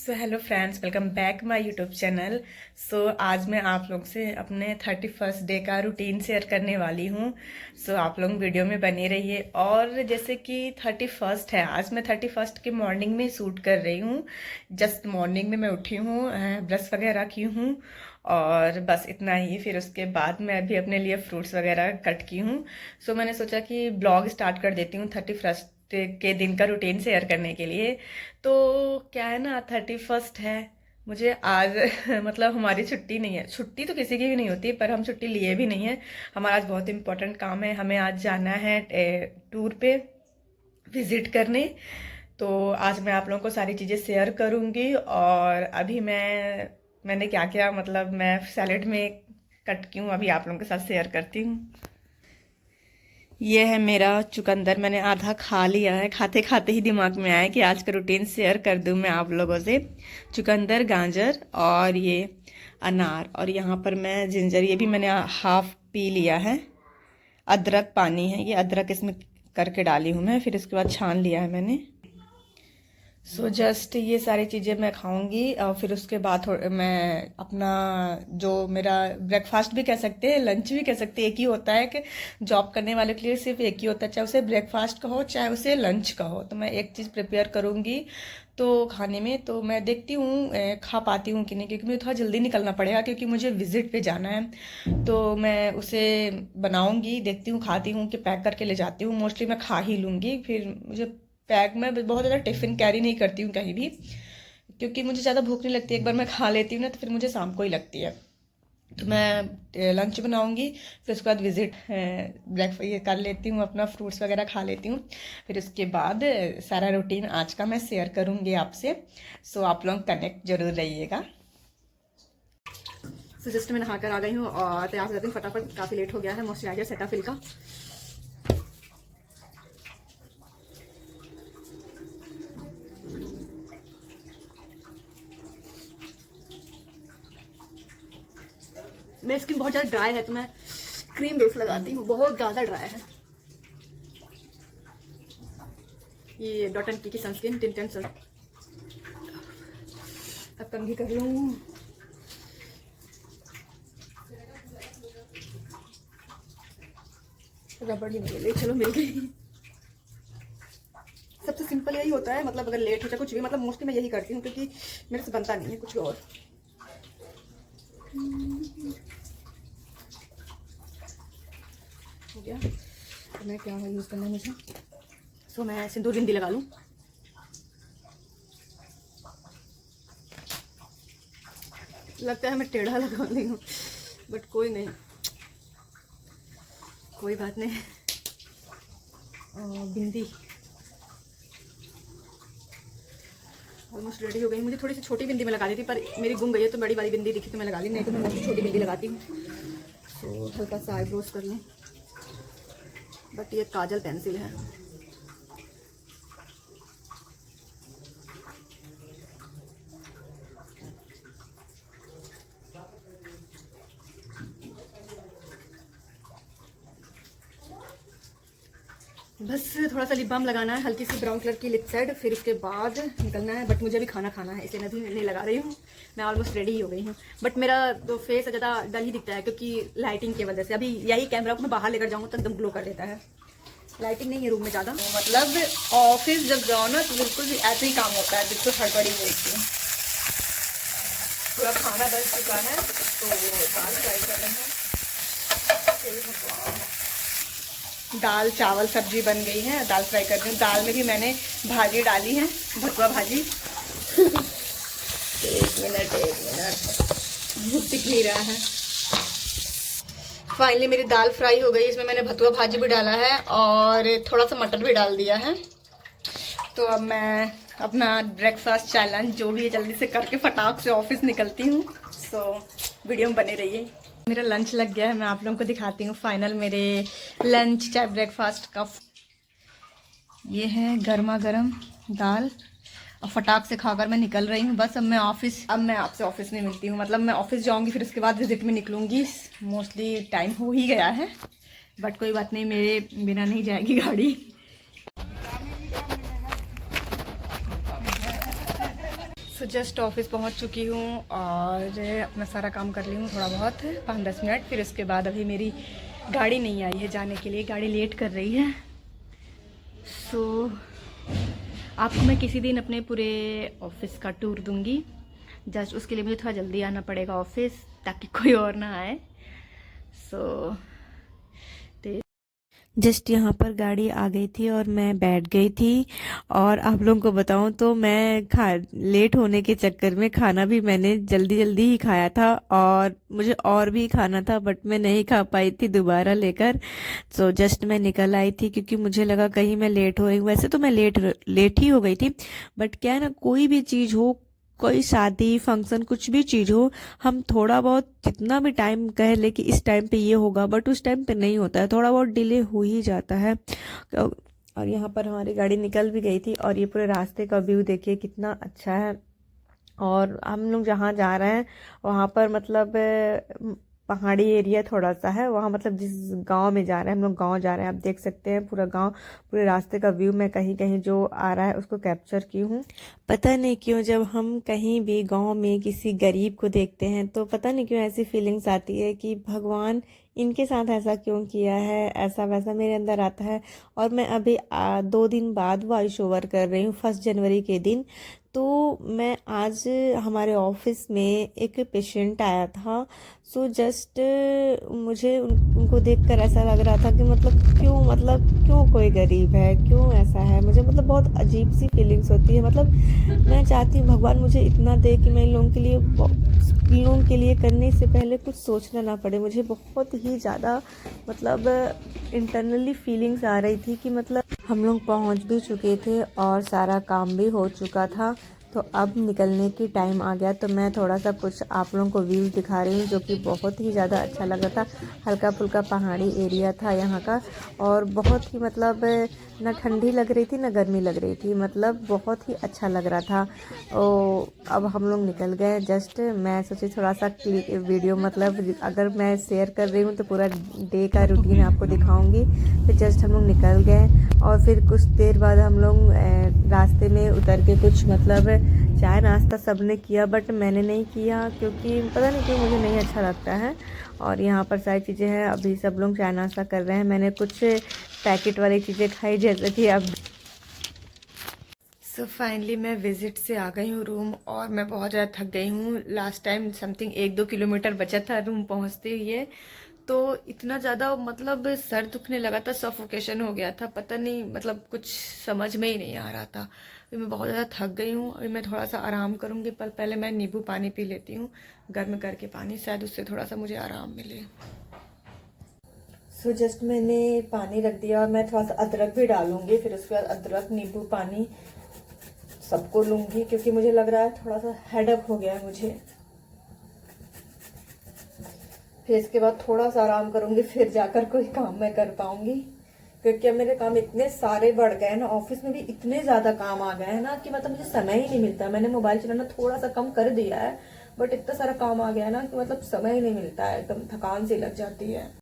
Hello friends, welcome back my YouTube channel. आज मैं आप लोग से अपने 31st डे का रूटीन शेयर करने वाली हूँ। आप लोग वीडियो में बने रहिए। और जैसे कि 31st है, आज मैं 31st की मॉर्निंग में शूट कर रही हूँ। जस्ट मॉर्निंग में मैं उठी हूँ, ब्रश वगैरह की हूँ और बस इतना ही। फिर उसके बाद मैं भी अपने लिए फ्रूट्स वगैरह कट की हूँ। मैंने सोचा कि ब्लॉग स्टार्ट कर देती हूँ 31st के दिन का रूटीन शेयर करने के लिए। तो क्या है ना, 31st है, मुझे आज मतलब हमारी छुट्टी नहीं है। छुट्टी तो किसी की भी नहीं होती, पर हम छुट्टी लिए भी नहीं है। हमारा आज बहुत इंपॉर्टेंट काम है, हमें आज जाना है टूर पे विजिट करने। तो आज मैं आप लोगों को सारी चीज़ें शेयर करूँगी। और अभी मैंने क्या क्या, मतलब मैं सैलेड में कट की हूँ, अभी आप लोगों के साथ शेयर करती हूँ। ये है मेरा चुकंदर, मैंने आधा खा लिया है। खाते खाते ही दिमाग में आया कि आज का रूटीन शेयर कर दूं मैं आप लोगों से। चुकंदर, गाजर और ये अनार, और यहाँ पर मैं जिंजर, ये भी मैंने हाफ पी लिया है। अदरक पानी है, ये अदरक इसमें करके डाली हूँ मैं, फिर इसके बाद छान लिया है मैंने। जस्ट ये सारी चीज़ें मैं खाऊंगी और फिर उसके बाद मैं अपना, जो मेरा ब्रेकफास्ट भी कह सकते हैं, लंच भी कह सकते हैं, एक ही होता है कि जॉब करने वाले के लिए सिर्फ एक ही होता है, चाहे उसे ब्रेकफास्ट का हो चाहे उसे लंच का हो। तो मैं एक चीज़ प्रिपेयर करूंगी तो खाने में, तो मैं देखती हूँ खा पाती हूँ कि नहीं, क्योंकि मुझे थोड़ा जल्दी निकलना पड़ेगा क्योंकि मुझे विजिट पे जाना है। तो मैं उसे बनाऊंगी, देखती हूँ, खाती हूँ कि पैक करके ले जाती हूँ। मोस्टली मैं खा ही लूँगी। फिर मुझे पैक में बहुत ज़्यादा टिफ़िन कैरी नहीं करती हूँ कहीं भी, क्योंकि मुझे ज़्यादा भूख नहीं लगती। एक बार मैं खा लेती हूँ ना, तो फिर मुझे शाम को ही लगती है। तो मैं लंच बनाऊंगी, फिर उसके बाद विजिट ब्रेकफास्ट ये कर लेती हूँ, अपना फ्रूट्स वगैरह खा लेती हूँ। फिर उसके बाद सारा रूटीन आज का मैं शेयर करूँगी आपसे। आप लोग कनेक्ट जरूर रहिएगा। जस्ट मैं नहा कर आ गई हूँ और तैयार हो जाती हूँ फटाफट, काफ़ी लेट हो गया है। मोस्टली आ गया सेटाफिल का। मेरी स्किन बहुत ज़्यादा ड्राई है, तो मैं क्रीम बेस लगाती हूँ, बहुत ज़्यादा ड्राई है। ये डॉट एंड की सनस्क्रीन टिंट एंड सन। अब कंघी कर लूँ। रबड़ नहीं मिल गई, चलो मिल गई। सबसे सिंपल यही होता है, मतलब अगर लेट हो जाए कुछ भी, मतलब मोस्टली मैं यही करती हूँ क्योंकि मेरे से बनता नहीं है कुछ और। हो गया। तो मैं क्या यूज़ करना है मुझे, मैं सिंदूर बिंदी लगा लूँ। लगता है मैं टेढ़ा लगा रही हूँ, बट कोई नहीं, कोई बात नहीं। बिंदी ऑलमोस्ट रेडी हो गई। मुझे थोड़ी सी छोटी बिंदी में लगा दी थी, पर मेरी गुम गई है, तो बड़ी वाली बिंदी दिखी तो मैं लगा ली, नहीं तो मैं छोटी बिंदी लगाती हूँ। हल्का सा आईब्रोज कर लें, बट ये काजल पेंसिल है। बस थोड़ा सा लिप बाम लगाना है, हल्की सी ब्राउन कलर की लिपस्टिक, फिर इसके बाद निकलना है। बट मुझे भी खाना खाना है, इसलिए मैं भी नहीं लगा रही हूँ। मैं ऑलमोस्ट रेडी ही हो गई हूँ, बट मेरा तो फेस ज़्यादा डल ही दिखता है क्योंकि लाइटिंग की वजह से। अभी यही कैमरा को मैं बाहर लेकर जाऊँगा तो एकदम ग्लो कर देता है। लाइटिंग नहीं है रूम में ज़्यादा, मतलब ऑफिस जब जाओ ना तो बिल्कुल भी ऐसे ही काम होता है, बिल्कुल हड़बड़ी होती है। पूरा खाना बन चुका है, तो दाल फ्राई कर रहे हैं। दाल चावल सब्जी बन गई है, दाल फ्राई कर रही हूँ। दाल में भी मैंने भाजी डाली है, भतुआ भाजी। एक मिनट भूख दिख नहीं रहा है। फाइनली मेरी दाल फ्राई हो गई, इसमें मैंने भतुआ भाजी भी डाला है और थोड़ा सा मटर भी डाल दिया है। तो अब मैं अपना ब्रेकफास्ट चाय लंच जो भी है जल्दी से करके फटाक से ऑफिस निकलती हूँ। वीडियो में बने रहिए। मेरा लंच लग गया है, मैं आप लोगों को दिखाती हूँ फाइनल मेरे लंच चाहे ब्रेकफास्ट का। ये है गर्मा गर्म दाल और फटाक से खाकर मैं निकल रही हूँ। बस अब मैं आपसे ऑफिस में मिलती हूँ, मतलब मैं ऑफिस जाऊँगी, फिर उसके बाद विजिट में निकलूँगी। मोस्टली टाइम हो ही गया है, बट कोई बात नहीं, मेरे बिना नहीं जाएगी गाड़ी। जस्ट ऑफिस पहुंच चुकी हूं और अपना सारा काम कर ली हूँ थोड़ा बहुत 5-10 मिनट। फिर उसके बाद अभी मेरी गाड़ी नहीं आई है जाने के लिए, गाड़ी लेट कर रही है। आपको मैं किसी दिन अपने पूरे ऑफिस का टूर दूंगी। जस्ट उसके लिए मुझे थोड़ा जल्दी आना पड़ेगा ऑफिस, ताकि कोई और ना आए। जस्ट यहाँ पर गाड़ी आ गई थी और मैं बैठ गई थी। और आप लोगों को बताऊं तो मैं लेट होने के चक्कर में खाना भी मैंने जल्दी जल्दी ही खाया था, और मुझे और भी खाना था बट मैं नहीं खा पाई थी दोबारा लेकर। जस्ट मैं निकल आई थी क्योंकि मुझे लगा कहीं मैं लेट हो रही हूँ। वैसे तो मैं लेट ही हो गई थी, बट क्या है ना, कोई भी चीज़ हो, कोई शादी फंक्शन कुछ भी चीज़ हो, हम थोड़ा बहुत जितना भी टाइम कह ले कि इस टाइम पे ये होगा, बट उस टाइम पे नहीं होता है, थोड़ा बहुत डिले हो ही जाता है। और यहाँ पर हमारी गाड़ी निकल भी गई थी और ये पूरे रास्ते का व्यू देखिए कितना अच्छा है। और हम लोग जहाँ जा रहे हैं वहाँ पर मतलब पहाड़ी एरिया थोड़ा सा है वहाँ, मतलब जिस गांव में जा रहे हैं हम लोग, गांव जा रहे हैं, आप देख सकते हैं पूरा गांव, पूरे रास्ते का व्यू मैं कहीं कहीं जो आ रहा है उसको कैप्चर की हूँ। पता नहीं क्यों जब हम कहीं भी गांव में किसी गरीब को देखते हैं तो पता नहीं क्यों ऐसी फीलिंग्स आती है कि भगवान इनके साथ ऐसा क्यों किया है, ऐसा वैसा मेरे अंदर आता है। और मैं अभी 2 दिन बाद वॉइस ओवर कर रही हूँ, 1 जनवरी के दिन। तो मैं आज हमारे ऑफिस में एक पेशेंट आया था। जस्ट मुझे उनको देखकर ऐसा लग रहा था कि मतलब क्यों कोई गरीब है, क्यों ऐसा है। मुझे मतलब बहुत अजीब सी फीलिंग्स होती है। मतलब मैं चाहती हूँ भगवान मुझे इतना दे कि मैं इन लोगों के लिए करने से पहले कुछ सोचना ना पड़े। मुझे बहुत ही ज़्यादा मतलब इंटरनली फीलिंग्स आ रही थी कि मतलब हम लोग पहुँच भी चुके थे और सारा काम भी हो चुका था, तो अब निकलने की टाइम आ गया। तो मैं थोड़ा सा कुछ आप लोगों को व्यू दिखा रही हूँ जो कि बहुत ही ज़्यादा अच्छा लग रहा था। हल्का फुल्का पहाड़ी एरिया था यहाँ का, और बहुत ही मतलब ना ठंडी लग रही थी ना गर्मी लग रही थी, मतलब बहुत ही अच्छा लग रहा था। अब हम लोग निकल गए। जस्ट मैं सोची थोड़ा सा वीडियो, मतलब अगर मैं शेयर कर रही हूँ तो पूरा डे का रूटीन आपको दिखाऊंगी। फिर जस्ट हम लोग निकल गए और फिर कुछ देर बाद हम लोग रास्ते में उतर के कुछ मतलब चाय नाश्ता सबने किया, बट मैंने नहीं किया क्योंकि पता नहीं क्यों मुझे नहीं अच्छा लगता है। और यहाँ पर सारी चीज़ें हैं, अभी सब लोग चाय नाश्ता कर रहे हैं। मैंने कुछ पैकेट वाली चीज़ें खाई जैसे कि अब फाइनली मैं विजिट से आ गई हूँ रूम, और मैं बहुत ज़्यादा थक गई हूँ। लास्ट टाइम समथिंग 1-2 किलोमीटर बचा था रूम पहुँचते हुए, तो इतना ज़्यादा मतलब सर दुखने लगा था, सफोकेशन हो गया था, पता नहीं मतलब कुछ समझ में ही नहीं आ रहा था। अभी मैं बहुत ज़्यादा थक गई हूँ, अभी मैं थोड़ा सा आराम करूँगी, पर पहले मैं नींबू पानी पी लेती हूँ, गर्म करके पानी, शायद उससे थोड़ा सा मुझे आराम मिले। जस्ट मैंने पानी रख दिया और मैं थोड़ा सा अदरक भी डालूंगी, फिर उसके बाद अदरक नींबू पानी सबको लूंगी क्योंकि मुझे लग रहा है थोड़ा सा हेडेक हो गया है मुझे। फिर इसके बाद थोड़ा सा आराम करूंगी, फिर जाकर कोई काम मैं कर पाऊंगी, क्योंकि अब मेरे काम इतने सारे बढ़ गए हैं ना, ऑफिस में भी इतने ज्यादा काम आ गए हैं ना कि मतलब मुझे समय ही नहीं मिलता। मैंने मोबाइल चलाना थोड़ा सा कम कर दिया है, बट इतना सारा काम आ गया है ना कि मतलब समय ही नहीं मिलता है, एकदम थकान सी लग जाती है।